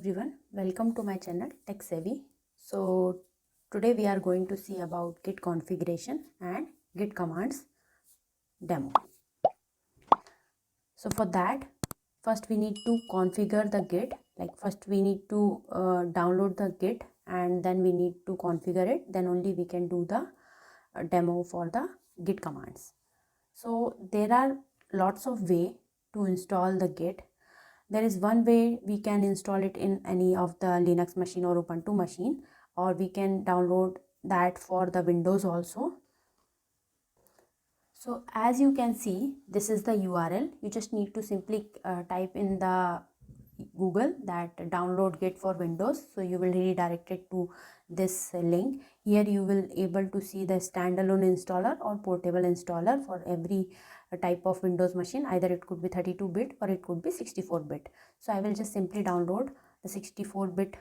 everyone, welcome to my channel Tech Savvy. So today we are going to see about Git configuration and Git commands demo. So for that, first we need to configure the Git. First we need to download the Git and then we need to configure it. Then only we can do the demo for the Git commands. So there are lots of way to install the Git. There is one way we can install it in any of the Linux machine or Ubuntu machine, or we can download that for the Windows also. So as you can see, this is the URL. You just need to simply type in the Google that download Git for Windows. So you will redirect it to this link. Here you will able to see the standalone installer or portable installer for every type of Windows machine. Either it could be 32-bit or it could be 64-bit. So I will just simply download the 64-bit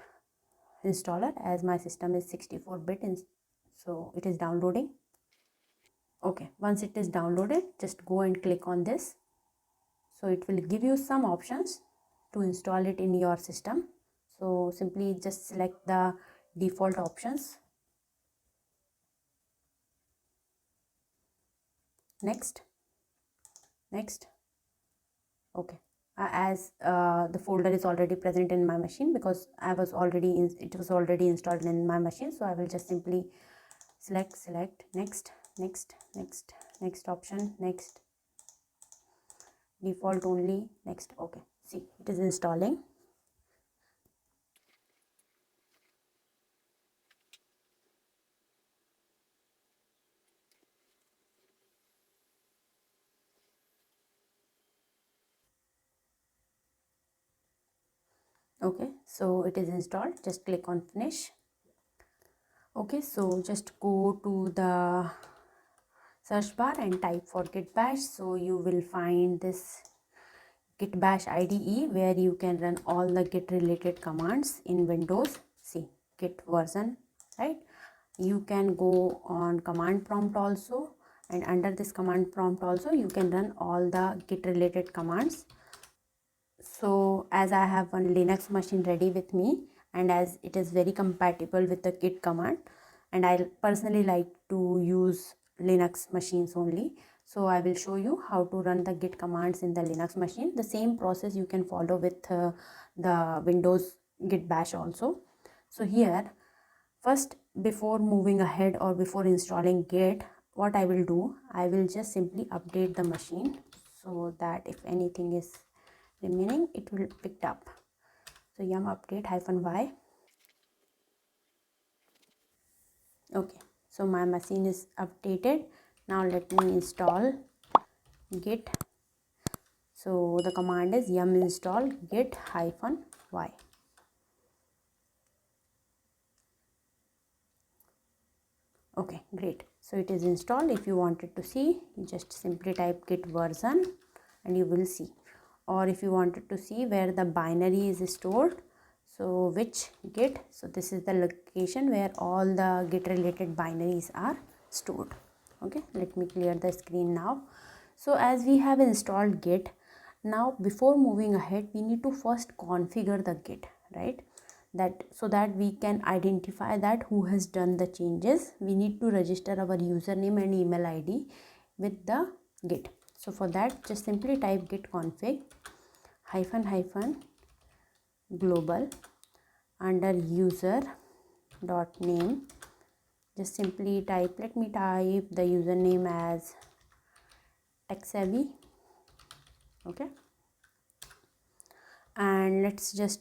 installer as my system is 64-bit, so it is downloading. Okay, once it is downloaded, just go and click on this. So it will give you some options to install it in your system. So simply just select the default options. Next. Okay, as the folder is already present in my machine because it was already installed in my machine. So I will just simply select next option, next, default only, next. Okay, see, it is installing. Okay, so it is installed. Just click on finish. Okay, so just go to the search bar and type for git bash. So you will find this git bash IDE where you can run all the git related commands in Windows. See, git version, right? You can go on command prompt also, and under this command prompt also you can run all the git related commands. So as I have one Linux machine ready with me, and as it is very compatible with the git command, and I personally like to use Linux machines only, so I will show you how to run the git commands in the Linux machine. The same process you can follow with the Windows git bash also. So here, first, before moving ahead or before installing Git, what I will do, I will just simply update the machine so that if anything is remaining, it will pick up. So yum update -y. Okay, so my machine is updated. Now let me install Git. So the command is yum install git -y. Okay, great. So it is installed. If you wanted to see, you just simply type git version and you will see. Or if you wanted to see where the binary is stored, so which git, so this is the location where all the git related binaries are stored. Okay, let me clear the screen now. So as we have installed Git, now before moving ahead, we need to first configure the Git, right? That so that we can identify that who has done the changes. We need to register our username and email ID with the Git. So for that, just simply type git config -- global under user dot name. Just simply type, let me type the username as Tech Savvy. Okay, and let's just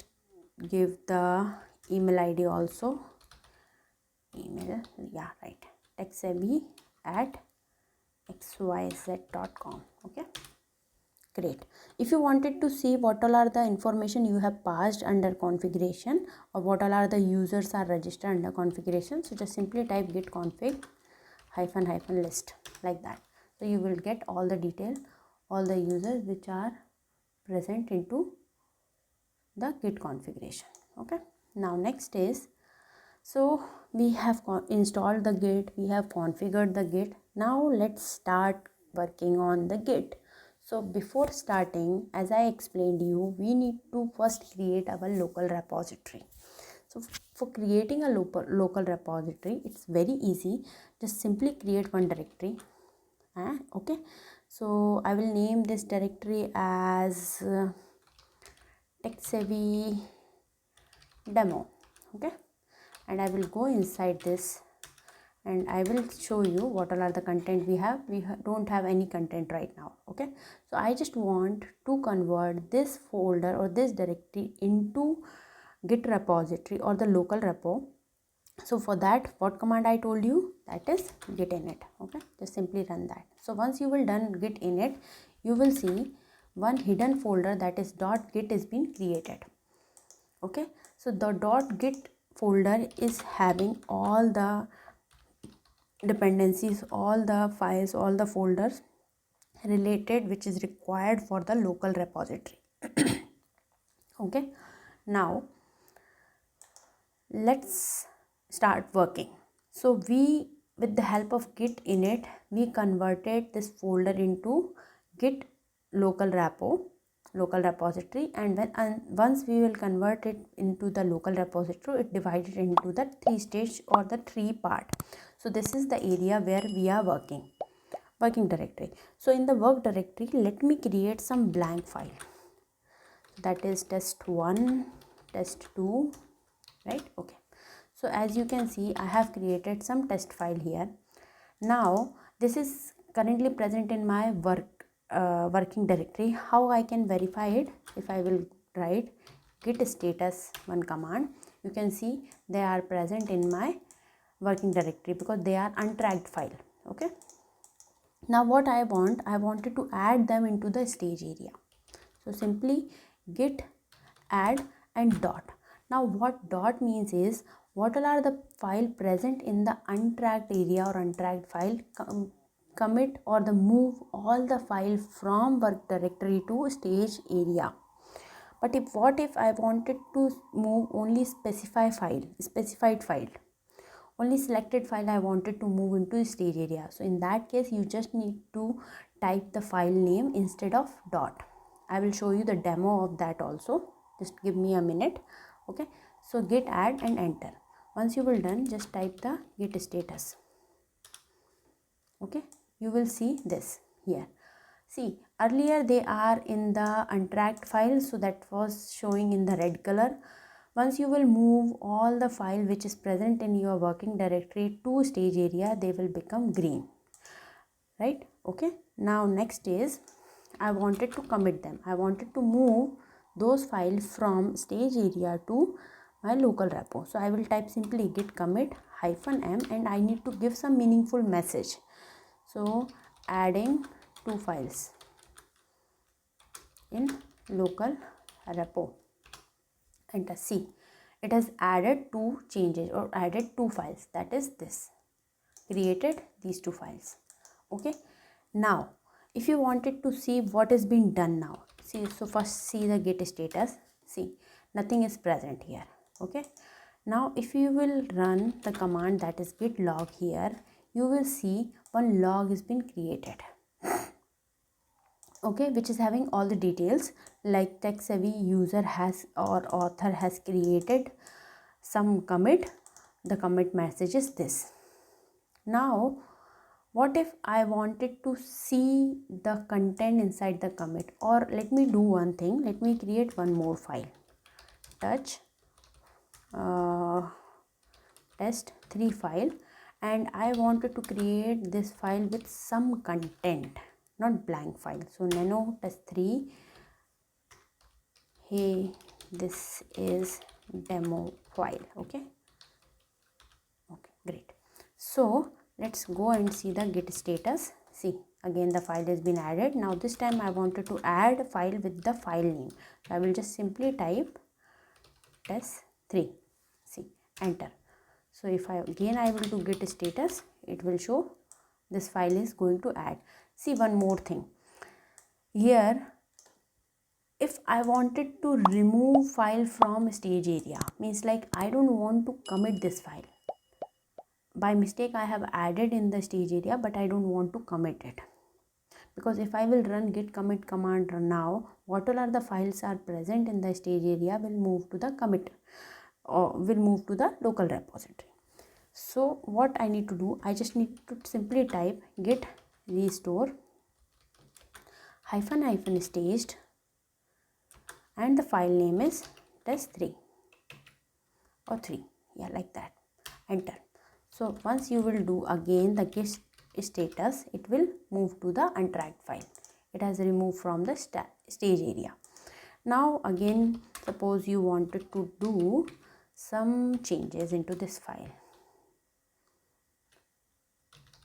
give the email ID also. Email, yeah, right, techsavvy@xyz.com. okay, great. If you wanted to see what all are the information you have passed under configuration, or what all are the users are registered under configuration, so just simply type git config -- list, like that. So you will get all the detail, all the users which are present into the git configuration. Okay, now next is, so we have installed the git, we have configured the git. Now let's start working on the git. So before starting, as I explained you, we need to first create our local repository. So for creating a local repository, it's very easy. Just simply create one directory. Okay, so I will name this directory as tech savvy demo. Okay, and I will go inside this and I will show you what all are the content we have. Don't have any content right now. Okay, so I just want to convert this folder or this directory into Git repository or the local repo. So for that, what command I told you, that is git init. Okay, just simply run that. So once you will done git init, you will see one hidden folder, that is .git, is been created. Okay, so the .git folder is having all the dependencies, all the files, all the folders related which is required for the local repository. Okay, now let's start working. So we, with the help of git init, we converted this folder into git local repository, and once we will convert it into the local repository, it divided into the 3 stage or the 3 part. So this is the area where we are working directory. So in the work directory, let me create some blank file, that is test1, test2, right? Okay, so as you can see, I have created some test file here. Now this is currently present in my working directory. How I can verify it? If I will write git status one command, you can see they are present in my working directory because they are untracked file. Okay, now what I wanted to add them into the stage area. So simply git add and dot. Now what dot means is, what all are the file present in the untracked area or untracked file, commit or the move all the file from work directory to stage area. But what if I wanted to move only specified file, only selected file I wanted to move into stage area? So in that case, you just need to type the file name instead of dot. I will show you the demo of that also. Just give me a minute. Okay, so git add and enter. Once you will done, just type the git status. Okay, you will see this here. See, earlier they are in the untracked file, so that was showing in the red color. Once you will move all the file which is present in your working directory to stage area, they will become green, right? Okay, now next is, I wanted to commit them. I wanted to move those files from stage area to my local repo. So I will type simply git commit -m, and I need to give some meaningful message. So adding 2 files in local repo. Enter. See, it has added 2 changes or added 2 files, that is this, created these 2 files. Okay, now if you wanted to see what is being done now, see, so first see the git status. See, nothing is present here. Okay, now if you will run the command, that is git log, here you will see one log has been created. Okay, which is having all the details, like tech savvy user has or author has created some commit. The commit message is this. Now what if I wanted to see the content inside the commit? Or let me do one thing, let me create one more file, touch test3 file, and I wanted to create this file with some content, not blank file. So nano test3, hey, this is demo file. Okay, great. So let's go and see the git status. See, again the file has been added. Now this time I wanted to add a file with the file name. So I will just simply type test3. See, enter. So if I will do git status, it will show this file is going to add. See, one more thing here, if I wanted to remove file from stage area, means like I don't want to commit this file. By mistake I have added in the stage area, but I don't want to commit it because if I will run git commit command now, whatever are the files are present in the stage area will move to the commit or will move to the local repository. So what I need to do, I just need to simply type git restore -- staged and the file name is test3 or 3, yeah, like that, enter. So once you will do again the git status, it will move to the untracked file. It has removed from the stage area. Now again, suppose you wanted to do some changes into this file,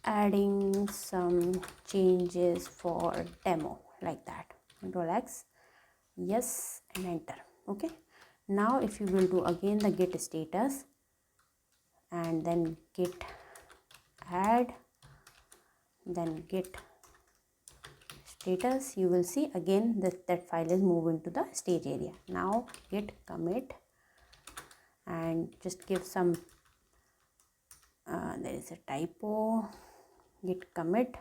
adding some changes for demo, like that. Control X, yes, and enter. Okay, now if you will do again the git status and then git add, then git status, you will see again that file is moving to the stage area. Now git commit and just give some there is a typo, git commit,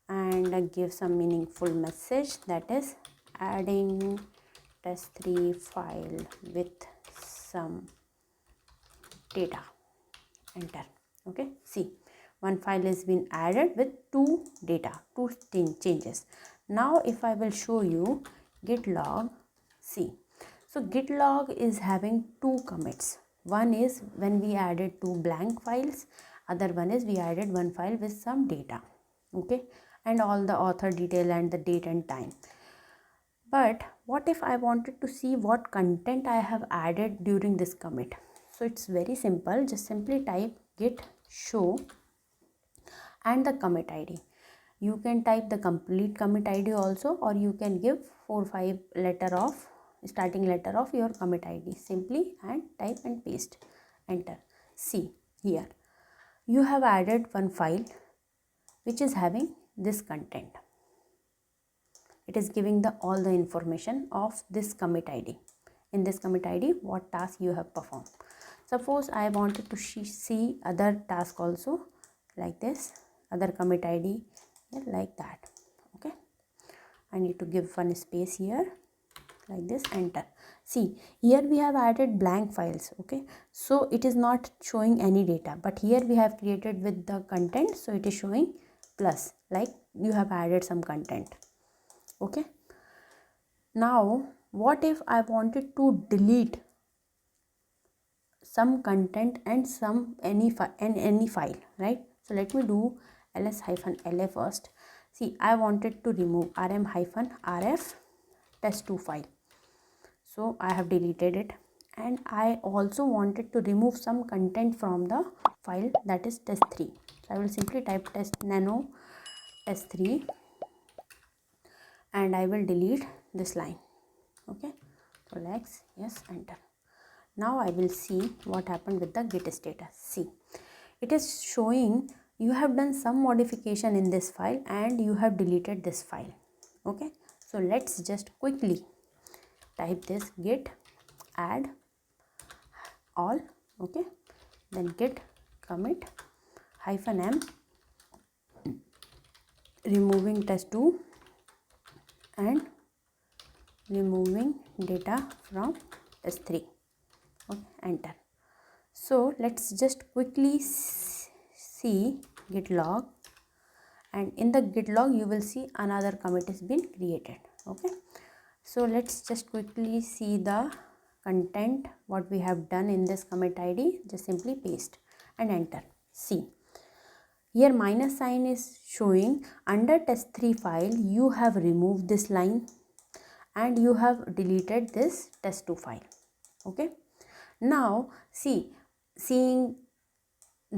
and give some meaningful message, that is adding test3 file with some data, enter. Okay, see, one file has been added with two changes. Now if I will show you git log, see, so git log is having two commits. One is when we added two blank files, other one is we added one file with some data, okay, and all the author detail and the date and time. But what if I wanted to see what content I have added during this commit? So it's very simple, just simply type git show and the commit ID. You can type the complete commit ID also, or you can give 4-5 starting letter of your commit ID simply, and type and paste, enter. See here, you have added one file which is having this content. It is giving all the information of this commit ID. In this commit ID, what task you have performed. Suppose I wanted to see other task also, like this, other commit ID, like that. Okay, I need to give one space here, like this, enter. See, here we have added blank files. Okay, so it is not showing any data, but here we have created with the content, so it is showing plus, like you have added some content. Okay, now what if I wanted to delete some content and any file, right? So let me do ls-la first. See, I wanted to remove rm-rf test2 file, so I have deleted it, and I also wanted to remove some content from the file, that is test3. So I will simply type nano test3 and I will delete this line. Okay, so let's, yes, enter. Now I will see what happened with the git status. See, it is showing you have done some modification in this file and you have deleted this file. Okay, so let's just quickly type this git add all. Okay, then git commit -m removing test2 and removing data from test3. Okay, enter. So let's just quickly see git log, and in the git log you will see another commit has been created. Okay, so let's just quickly see the content what we have done in this commit ID. Just simply paste and enter. See, here minus sign is showing under test3 file you have removed this line and you have deleted this test2 file. Okay, now see, seeing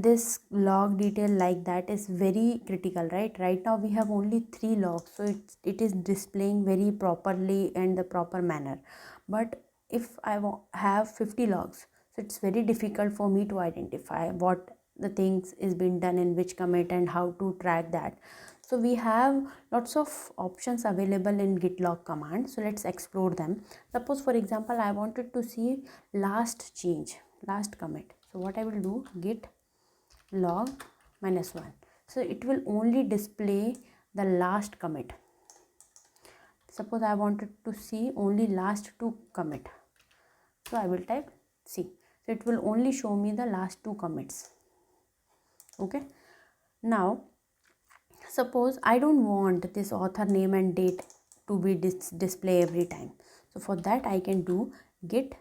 this log detail like that is very critical, right? Right now we have only 3 logs, so it is displaying very properly and the proper manner. But if I have 50 logs, so it's very difficult for me to identify what the things is being done in which commit and how to track that. So we have lots of options available in git log command, so let's explore them. Suppose for example I wanted to see last change, last commit. So what I will do, git log -1, so it will only display the last commit. Suppose I wanted to see only last 2 commit, so I will type C. So it will only show me the last 2 commits. Okay, now suppose I don't want this author name and date to be display every time. So for that I can do git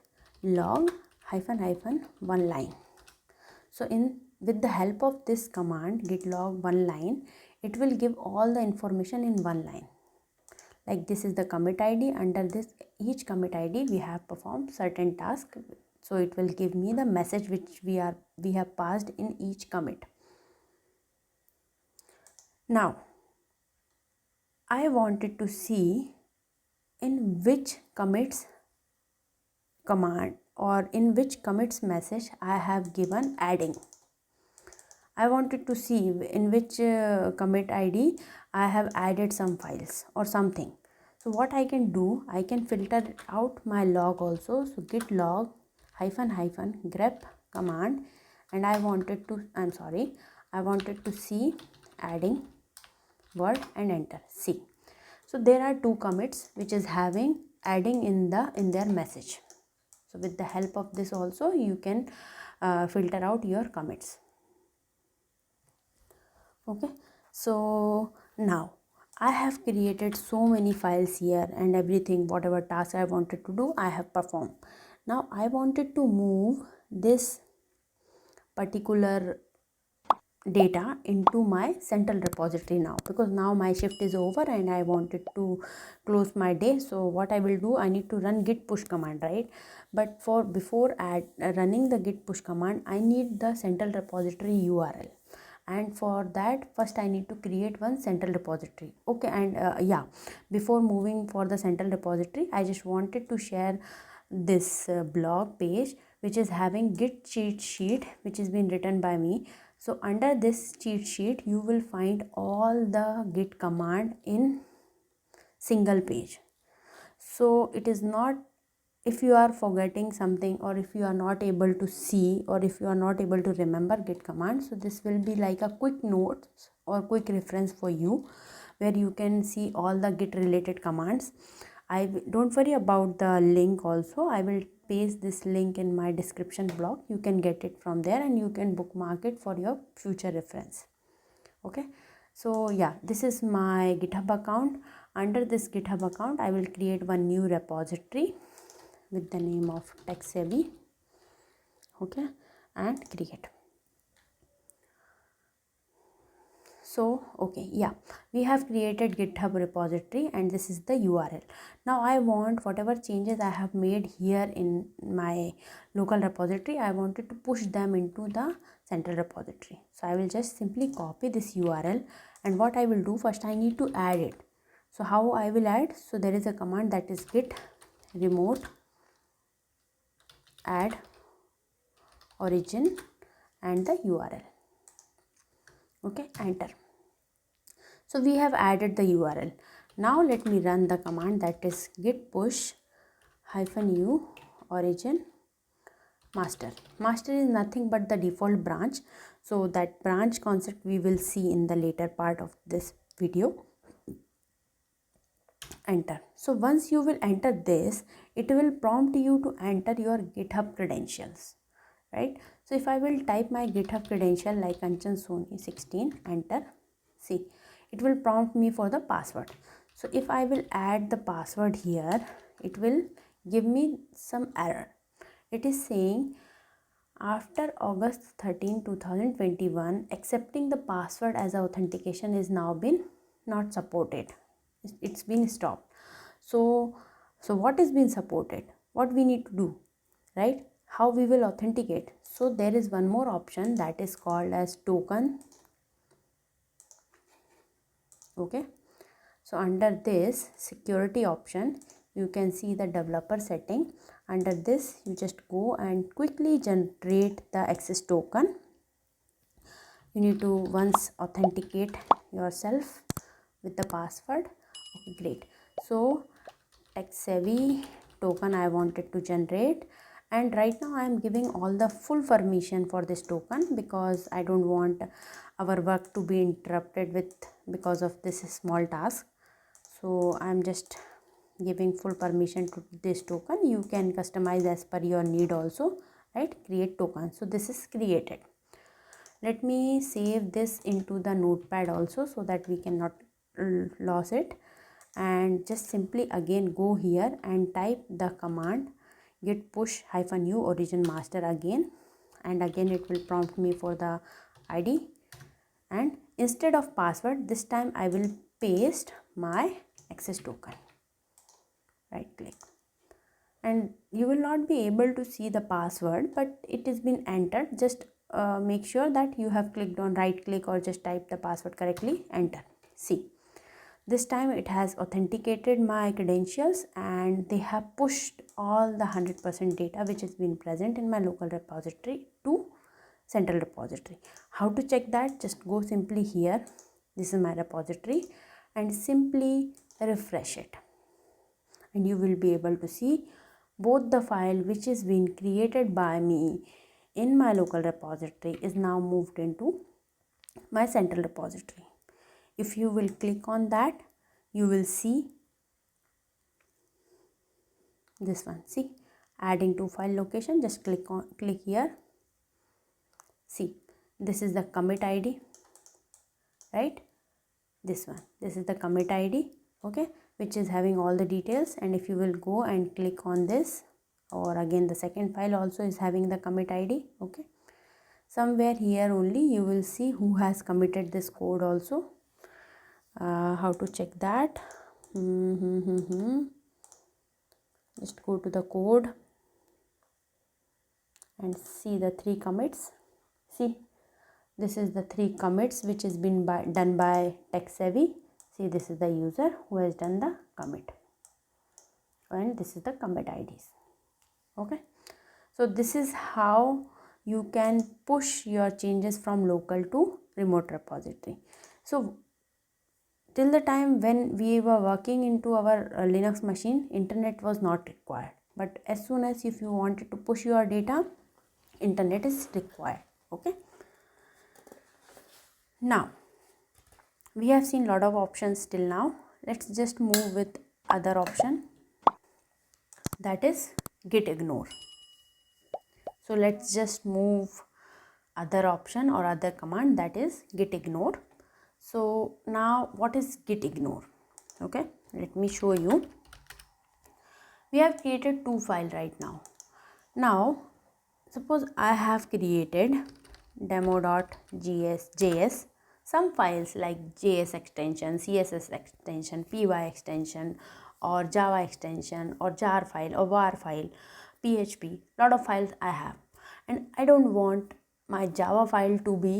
log --one line. So with the help of this command git log one line, it will give all the information in one line. Like this is the commit ID. Under this each commit ID we have performed certain task. So it will give me the message which we have passed in each commit. Now I wanted to see in which commits command or in which commits message I have given adding. I wanted to see in which commit ID I have added some files or something. So what I can do, I can filter out my log also. So git log --, grep command, and I wanted to see adding word and enter C. So there are 2 commits which is having adding in their message. So with the help of this also you can filter out your commits. Okay, so now I have created so many files here and everything, whatever task I wanted to do I have performed. Now I wanted to move this particular data into my central repository now, because now my shift is over and I wanted to close my day. So what I will do, I need to run git push command, right? But before running the git push command, I need the central repository URL, and for that first I need to create one central repository. Okay, and before moving for the central repository, I just wanted to share this blog page which is having git cheat sheet which is been written by me. So under this cheat sheet you will find all the git command in single page. So it is not, if you are forgetting something or if you are not able to see or if you are not able to remember git command, so this will be like a quick notes or quick reference for you where you can see all the git related commands. Don't worry about the link also. I will paste this link in my description block. You can get it from there and you can bookmark it for your future reference. Okay, so yeah, this is my GitHub account. Under this GitHub account I will create one new repository with the name of TechSavvy. Okay, and create. So okay, yeah, we have created GitHub repository and this is the URL. Now I want whatever changes I have made here in my local repository, I wanted to push them into the central repository. So I will just simply copy this URL, and what I will do, first I need to add it. So how I will add? So there is a command that is git remote add origin and the URL. Okay, enter. So we have added the URL. Now let me run the command that is git push -u origin master. Master is nothing but the default branch. So that branch concept we will see in the later part of this video. Enter. So once you will enter this, it will prompt you to enter your GitHub credentials, right? So if I will type my GitHub credential like Kanchan Soni 16, enter. See, it will prompt me for the password. So if I will add the password here, it will give me some error. It is saying after August 13, 2021, accepting the password as authentication is now been not supported. It's been stopped. So what is being supported? What we need to do, right? How we will authenticate? So there is one more option that is called as token. Okay, so under this security option you can see the developer setting. Under this you just go and quickly generate the access token. You need to once authenticate yourself with the password. Okay, great. So TechSavvy token I wanted to generate, And right now I am giving all the full permission for this token because I don't want our work to be interrupted with because of this small task. So I am just giving full permission to this token. You can customize as per your need also, right? Create token. So this is created. Let me save this into the notepad also so that we cannot lose it, and just simply again go here and type the command git push -u origin master again, and again it will prompt me for the id, and instead of password this time I will paste my access token. Right click, and you will not be able to see the password, but it has been entered. Just make sure that you have clicked on right click or just type the password correctly, enter. See, this time it has authenticated my credentials and they have pushed all the 100% data which has been present in my local repository to central repository. How to check that? Just go simply here, this is my repository, and simply refresh it, and you will be able to see both the file which is been created by me in my local repository is now moved into my central repository. If you will click on that, you will see this one. See, adding to file location, just click here. See, this is the commit id, right? This is the commit id, okay, which is having all the details. And if you will go and click on this, or again the second file also is having the commit id, okay, somewhere here only you will see who has committed this code also. How to check that? Just go to the code and see the 3 commits. See, this is the 3 commits which has been done by TechSavvy. See, this is the user who has done the commit, and this is the commit IDs. Okay, so this is how you can push your changes from local to remote repository. So till the time when we were working into our Linux machine, internet was not required, but as soon as if you wanted to push your data, internet is required. Okay, now we have seen lot of options till now. Let's just move with other option, that is gitignore. So let's just move other option or other command, that is gitignore. So now what is gitignore? Okay, let me show you. We have created 2 files right now. Now suppose I have created demo.js, some files like JS extension, CSS extension, PY extension, or Java extension, or jar file, or var file, PHP, lot of files I have, and I don't want my Java file to be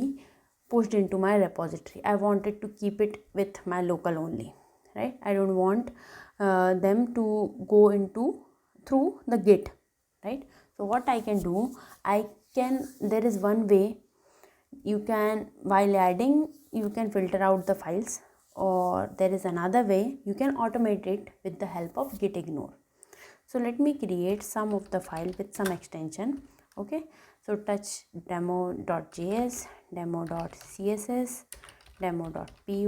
pushed into my repository. I wanted to keep it with my local only, right? I don't want them to go into through the Git, right? So what I can do, there is one way you can, while adding, you can filter out the files, or there is another way you can automate it with the help of gitignore. So let me create some of the file with some extension. Okay, so touch demo.js, demo.css, demo.py,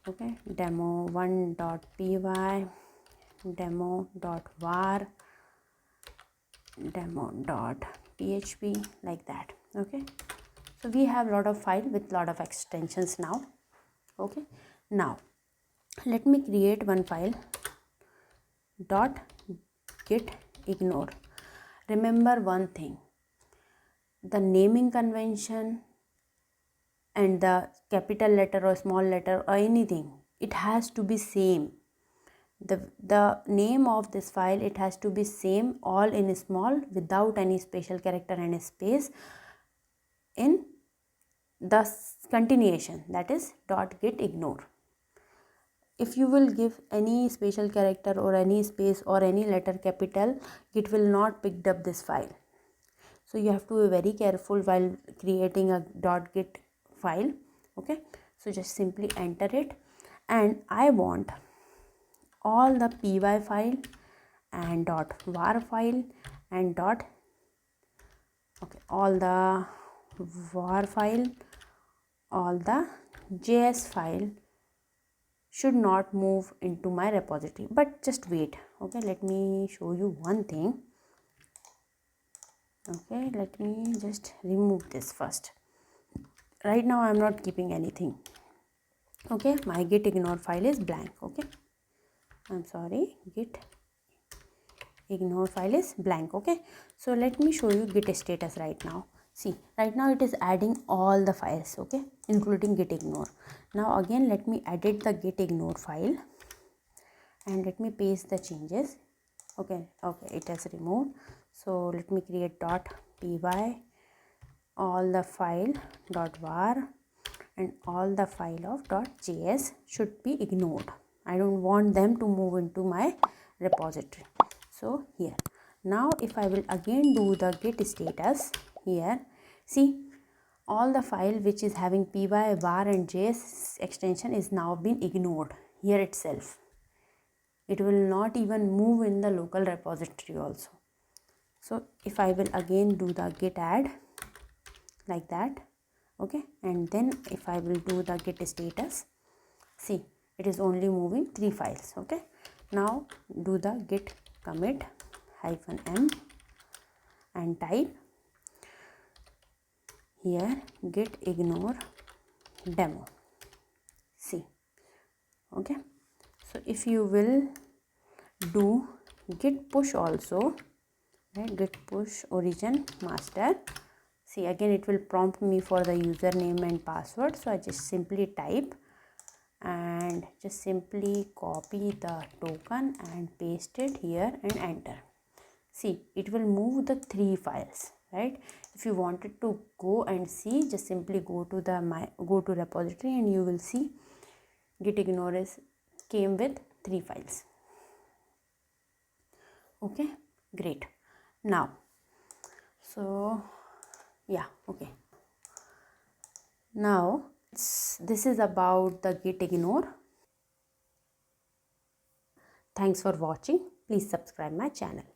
okay, demo1.py, demo.var, demo.php, like that. Okay, so we have a lot of file with lot of extensions now. Okay, now let me create one file .gitignore. Remember one thing, the naming convention and the capital letter or small letter or anything, it has to be same. The name of this file, it has to be same, all in small, without any special character and space in the continuation, that is .gitignore. If you will give any special character or any space or any letter capital, Git will not pick up this file. So you have to be very careful while creating a .git file. Okay, so just simply enter it, and I want all the py file and .var file and dot, okay, all the var file, all the js file should not move into my repository. But just wait, okay, let me show you one thing. Okay, let me just remove this first. Right now I'm not keeping anything. Okay, my gitignore file is blank. Okay, I'm sorry, gitignore file is blank. Okay, so let me show you git status right now. See, right now it is adding all the files, okay, including gitignore. Now again let me edit the gitignore file and let me paste the changes. Okay, it has removed. So let me create .py, all the file .var and all the file of .js should be ignored. I don't want them to move into my repository. So here, now if I will again do the git status here, see, all the file which is having py, var and js extension is now been ignored here itself. It will not even move in the local repository also. So if I will again do the git add like that, okay, and then if I will do the git status, see, it is only moving 3 files. Okay, now do the git commit -m and type here git ignore demo. See, okay, so if you will do git push also, right, git push origin master, see, again it will prompt me for the username and password. So I just simply type and just simply copy the token and paste it here and enter. See, it will move the 3 files, right? If you wanted to go and see, just simply go to the go to repository and you will see gitignore came with 3 files. Okay, great. Now, so yeah, okay, now this is about the gitignore. Thanks for watching. Please subscribe my channel.